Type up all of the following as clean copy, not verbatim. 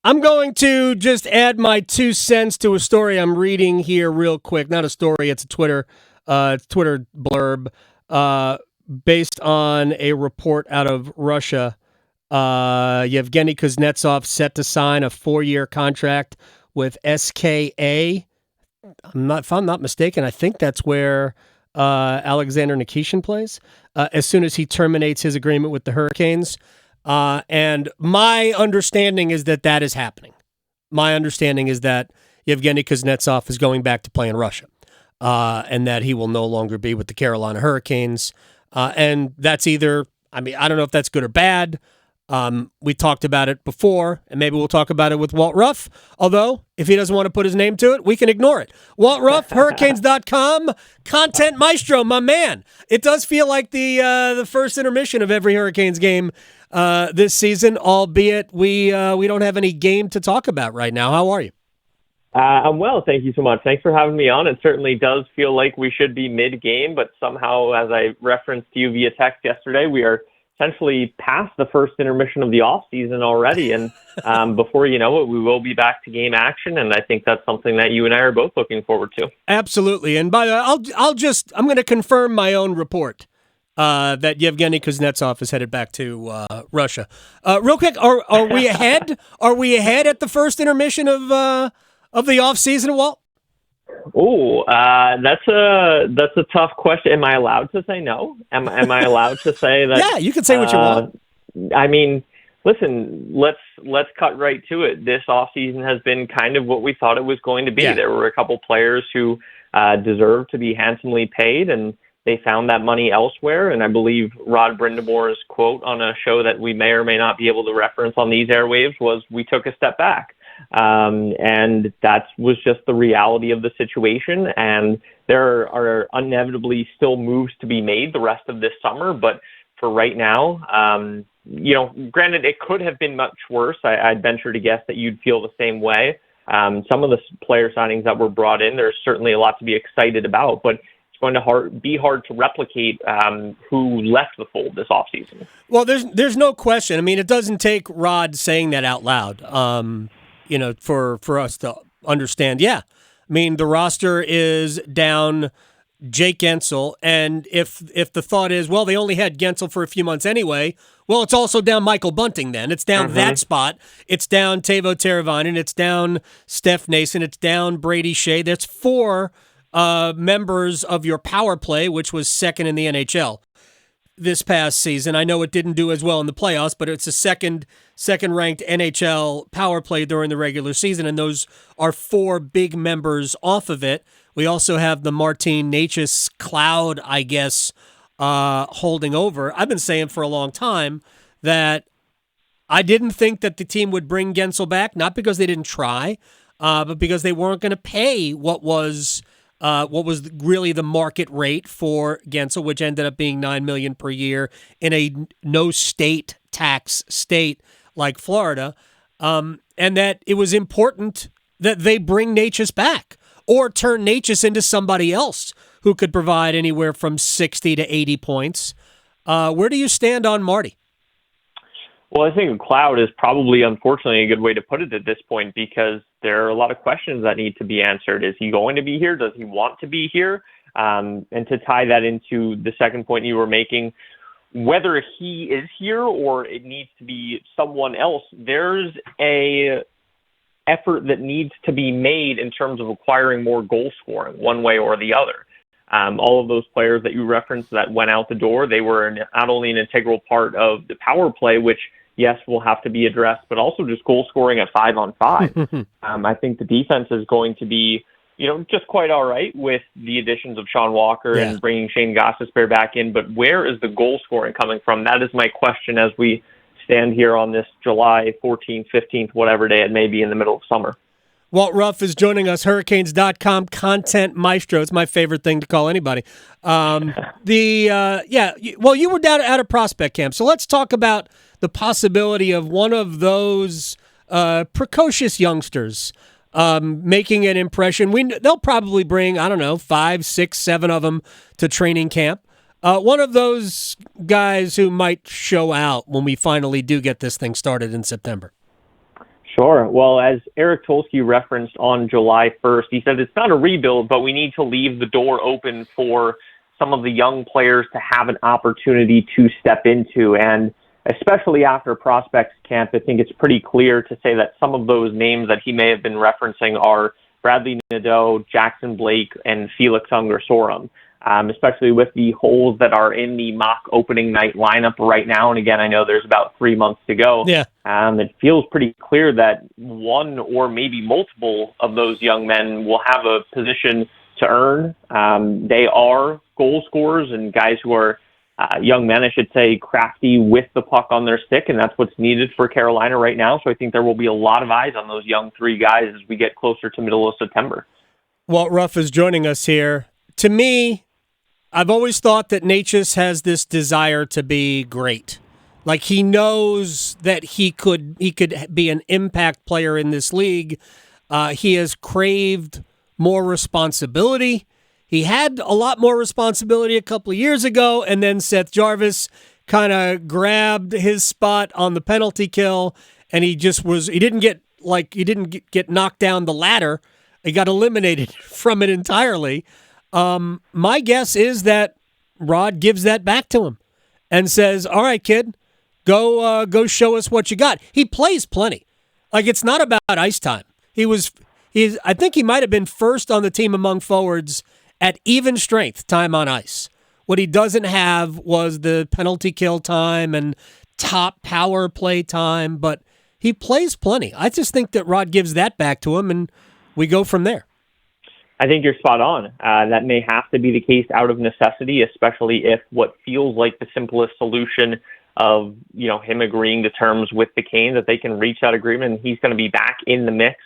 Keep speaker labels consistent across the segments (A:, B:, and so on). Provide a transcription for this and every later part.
A: I'm going to just add my 2 cents to a story I'm reading here real quick. Not a story, it's a Twitter blurb based on a report out of Russia. Yevgeny Kuznetsov set to sign a 4-year contract with SKA. If I'm not mistaken, I think that's where Alexander Nikishin plays. As soon as he terminates his agreement with the Hurricanes. And my understanding is that is happening. My understanding is that Yevgeny Kuznetsov is going back to play in Russia, and that he will no longer be with the Carolina Hurricanes. And that's either, I don't know if that's good or bad. We talked about it before, and maybe we'll talk about it with Walt Ruff. Although, if he doesn't want to put his name to it, we can ignore it. Walt Ruff, Hurricanes.com, content maestro, my man. It does feel like the first intermission of every Hurricanes game this season, albeit we don't have any game to talk about right now. How are you?
B: I'm well, thank you so much. Thanks for having me on. It certainly does feel like we should be mid-game, but somehow, as I referenced to you via text yesterday, we are essentially past the first intermission of the off-season already, and before you know it, we will be back to game action, and I think that's something that you and I are both looking forward to.
A: Absolutely, and by the way, I'm going to confirm my own report that Yevgeny Kuznetsov is headed back to Russia. Real quick, are we ahead? Are we ahead at the first intermission of the off-season, Walt?
B: Oh, that's a tough question. Am I allowed to say no? Am I allowed to say that?
A: Yeah, you can say what you want.
B: Listen, let's cut right to it. This offseason has been kind of what we thought it was going to be.
A: Yeah.
B: There were a couple players who deserved to be handsomely paid, and they found that money elsewhere. And I believe Rod Brind'amour's quote on a show that we may or may not be able to reference on these airwaves was, "We took a step back." And that was just the reality of the situation. And there are inevitably still moves to be made the rest of this summer. But for right now, granted, it could have been much worse. I'd venture to guess that you'd feel the same way. Some of the player signings that were brought in, there's certainly a lot to be excited about, but it's going to be hard to replicate who left the fold this offseason. Well,
A: there's no question. It doesn't take Rod saying that out loud. For us to understand. Yeah. The roster is down Jake Gensel, and if the thought is, well, they only had Gensel for a few months anyway, well, it's also down Michael Bunting then. It's down that spot. It's down Teuvo Teravainen. It's down Steph Nason. It's down Brady Shea. There's 4 members of your power play, which was second in the NHL this past season. I know it didn't do as well in the playoffs, but it's a second-ranked NHL power play during the regular season, and those are 4 big members off of it. We also have the Martin Necas cloud, I guess, holding over. I've been saying for a long time that I didn't think that the team would bring Gensel back, not because they didn't try, but because they weren't going to pay what was really the market rate for Gensel, which ended up being $9 million per year in a no state tax state like Florida, and that it was important that they bring Necas back or turn Necas into somebody else who could provide anywhere from 60 to 80 points. Where do you stand on Marty?
B: Well, I think a cloud is probably, unfortunately, a good way to put it at this point, because there are a lot of questions that need to be answered. Is he going to be here? Does he want to be here? And to tie that into the second point you were making, whether he is here or it needs to be someone else, there's a effort that needs to be made in terms of acquiring more goal scoring one way or the other. All of those players that you referenced that went out the door, they were not only an integral part of the power play, which, yes, will have to be addressed, but also just goal scoring at 5-on-5. I think the defense is going to be, just quite all right with the additions of Sean Walker and bringing Shane Gostisbehere back in. But where is the goal scoring coming from? That is my question as we stand here on this July 14th, 15th, whatever day it may be in the middle of summer.
A: Walt Ruff is joining us, Hurricanes.com content maestro. It's my favorite thing to call anybody. You were down at a prospect camp, so let's talk about the possibility of one of those precocious youngsters making an impression. They'll probably bring, 5, 6, 7 of them to training camp. One of those guys who might show out when we finally do get this thing started in September.
B: Sure. Well, as Eric Tolsky referenced on July 1st, he said it's not a rebuild, but we need to leave the door open for some of the young players to have an opportunity to step into. And especially after prospects camp, I think it's pretty clear to say that some of those names that he may have been referencing are Bradley Nadeau, Jackson Blake, and Felix Unger-Sorum. Especially with the holes that are in the mock opening night lineup right now. And again, I know there's about 3 months to go.
A: Yeah.
B: It feels pretty clear that one or maybe multiple of those young men will have a position to earn. They are goal scorers and guys who are young men, I should say, crafty with the puck on their stick, and that's what's needed for Carolina right now. So I think there will be a lot of eyes on those young three guys as we get closer to middle of September.
A: Walt Ruff is joining us here. To me, I've always thought that Necas has this desire to be great. Like, he knows that he could be an impact player in this league. He has craved more responsibility. He had a lot more responsibility a couple of years ago, and then Seth Jarvis kind of grabbed his spot on the penalty kill, and he didn't get knocked down the ladder. He got eliminated from it entirely. My guess is that Rod gives that back to him and says, all right, kid, go show us what you got. He plays plenty. Like, it's not about ice time. I think he might have been first on the team among forwards at even strength time on ice. What he doesn't have was the penalty kill time and top power play time, but he plays plenty. I just think that Rod gives that back to him, and we go from there.
B: I think you're spot on. That may have to be the case out of necessity, especially if what feels like the simplest solution of, him agreeing to terms with the Canes, that they can reach that agreement and he's going to be back in the mix.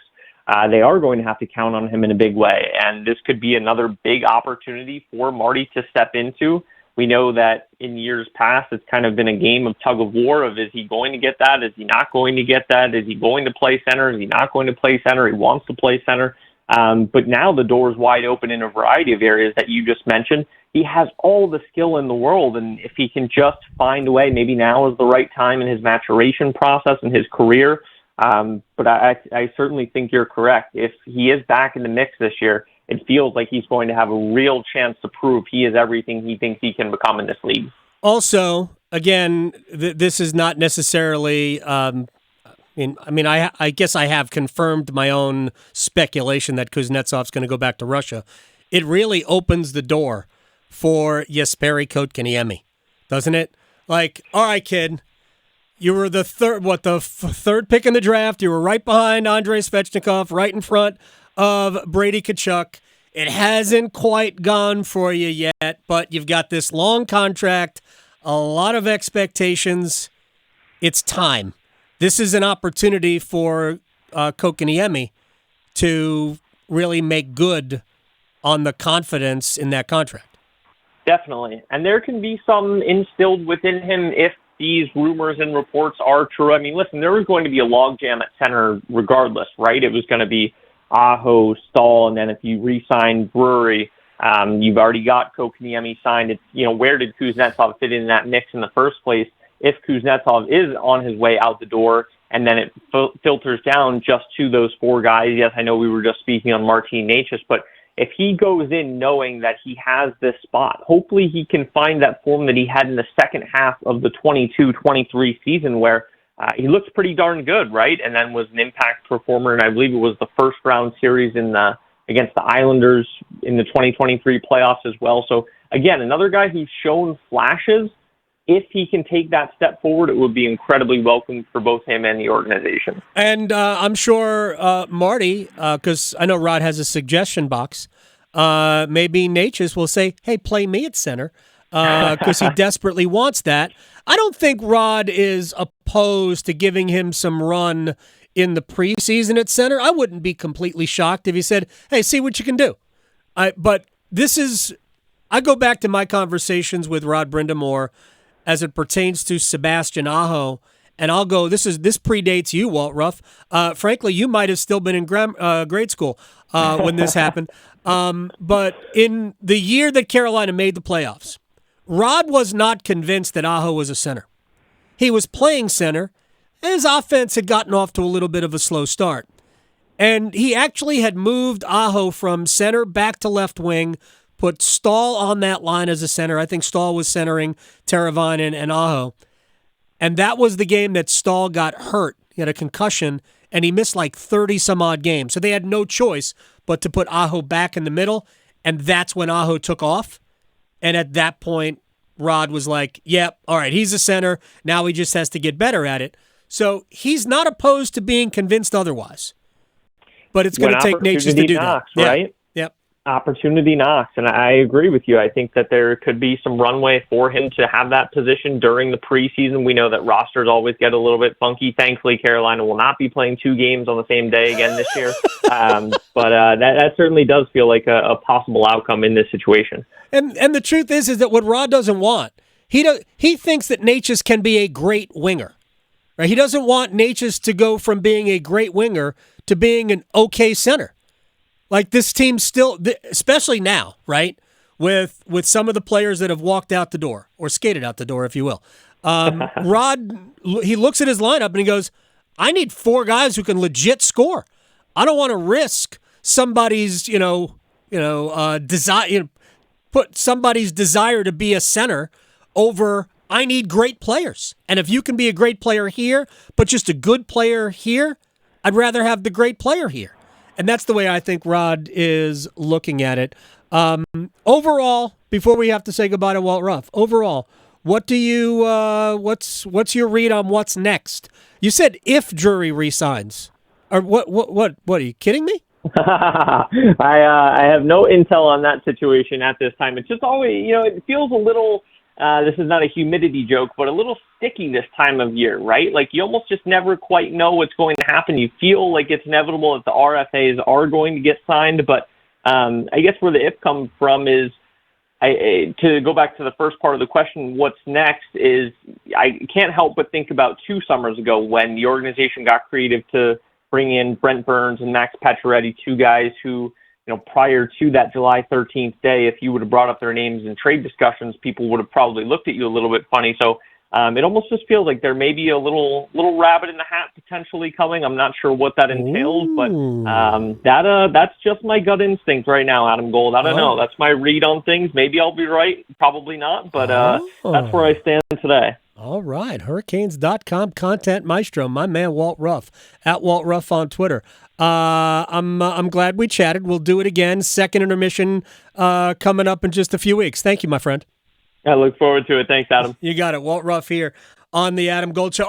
B: They are going to have to count on him in a big way. And this could be another big opportunity for Marty to step into. We know that in years past, it's kind of been a game of tug of war of, is he going to get that? Is he not going to get that? Is he going to play center? Is he not going to play center? He wants to play center. But now the door is wide open in a variety of areas that you just mentioned. He has all the skill in the world, and if he can just find a way, maybe now is the right time in his maturation process and his career. But I certainly think you're correct. If he is back in the mix this year, it feels like he's going to have a real chance to prove he is everything he thinks he can become in this league.
A: Also, again, this is not necessarily... I guess I have confirmed my own speculation that Kuznetsov's going to go back to Russia. It really opens the door for Jesperi Kotkaniemi, doesn't it? Like, all right, kid, you were the third pick in the draft. You were right behind Andrei Svechnikov, right in front of Brady Tkachuk. It hasn't quite gone for you yet, but you've got this long contract, a lot of expectations. It's time. This is an opportunity for Kotkaniemi to really make good on the confidence in that contract.
B: Definitely. And there can be some instilled within him if these rumors and reports are true. I mean, listen, there was going to be a logjam at center regardless, right? It was going to be Aho, Stahl, and then if you re-sign Drury, you've already got Kotkaniemi signed. It's, where did Kuznetsov fit in that mix in the first place? If Kuznetsov is on his way out the door and then it filters down just to those four guys, yes, I know we were just speaking on Martin Necas, but if he goes in knowing that he has this spot, hopefully he can find that form that he had in the second half of the 22-23 season where he looks pretty darn good, right? And then was an impact performer, and I believe it was the first round series against the Islanders in the 2023 playoffs as well. So again, another guy who's shown flashes. If he can take that step forward, it would be incredibly welcome for both him and the organization.
A: And I'm sure Marty, because I know Rod has a suggestion box, maybe Necas will say, hey, play me at center, because he desperately wants that. I don't think Rod is opposed to giving him some run in the preseason at center. I wouldn't be completely shocked if he said, hey, see what you can do. But I go back to my conversations with Rod Brind'amour as it pertains to Sebastian Aho, and I'll go, this predates you, Walt Ruff. Frankly, you might have still been in grade school when this happened. But in the year that Carolina made the playoffs, Rod was not convinced that Aho was a center. He was playing center. and his offense had gotten off to a little bit of a slow start. And he actually had moved Aho from center back to left wing, put Stahl on that line as a center. I think Stahl was centering Teravainen and Aho. And that was the game that Stahl got hurt. He had a concussion, and he missed like 30-some-odd games. So they had no choice but to put Aho back in the middle, and that's when Aho took off. And at that point, Rod was like, yep, all right, he's a center. Now he just has to get better at it. So he's not opposed to being convinced otherwise. But it's going to take Necas to do
B: knocks,
A: that.
B: Right?
A: Yep.
B: Opportunity knocks, and I agree with you. I think that there could be some runway for him to have that position during the preseason. We know that rosters always get a little bit funky. Thankfully, Carolina will not be playing 2 games on the same day again this year. But that certainly does feel like a possible outcome in this situation.
A: And the truth is that what Rod doesn't want, he thinks that Necas can be a great winger. Right? He doesn't want Necas to go from being a great winger to being an okay center. Like this team still, especially now, right, with some of the players that have walked out the door, or skated out the door, if you will. Rod, he looks at his lineup and he goes, I need 4 guys who can legit score. I don't want to risk somebody's, desire, put somebody's desire to be a center over, I need great players. And if you can be a great player here, but just a good player here, I'd rather have the great player here. And that's the way I think Rod is looking at it. Overall, before we have to say goodbye to Walt Ruff, overall, what do you what's your read on what's next? You said if Drury resigns. Or what are you kidding me?
B: I have no intel on that situation at this time. It's just always, it feels a little this is not a humidity joke, but a little sticky this time of year, right? Like you almost just never quite know what's going to happen. You feel like it's inevitable that the RFAs are going to get signed, but I guess where the if comes from is, to go back to the first part of the question, what's next is I can't help but think about 2 summers ago when the organization got creative to bring in Brent Burns and Max Pacioretty, 2 guys who, prior to that July 13th day, if you would have brought up their names in trade discussions, people would have probably looked at you a little bit funny. So it almost just feels like there may be a little rabbit in the hat potentially coming. I'm not sure what that entails, but that's just my gut instinct right now, Adam Gold. I don't know. That's my read on things. Maybe I'll be right. Probably not, but that's where I stand today.
A: All right. Hurricanes.com content maestro, my man Walt Ruff, at Walt Ruff on Twitter. I'm glad we chatted. We'll do it again. Second intermission coming up in just a few weeks. Thank you, my friend.
B: I look forward to it. Thanks, Adam.
A: You got it. Walt Ruff here on the Adam Gold Show.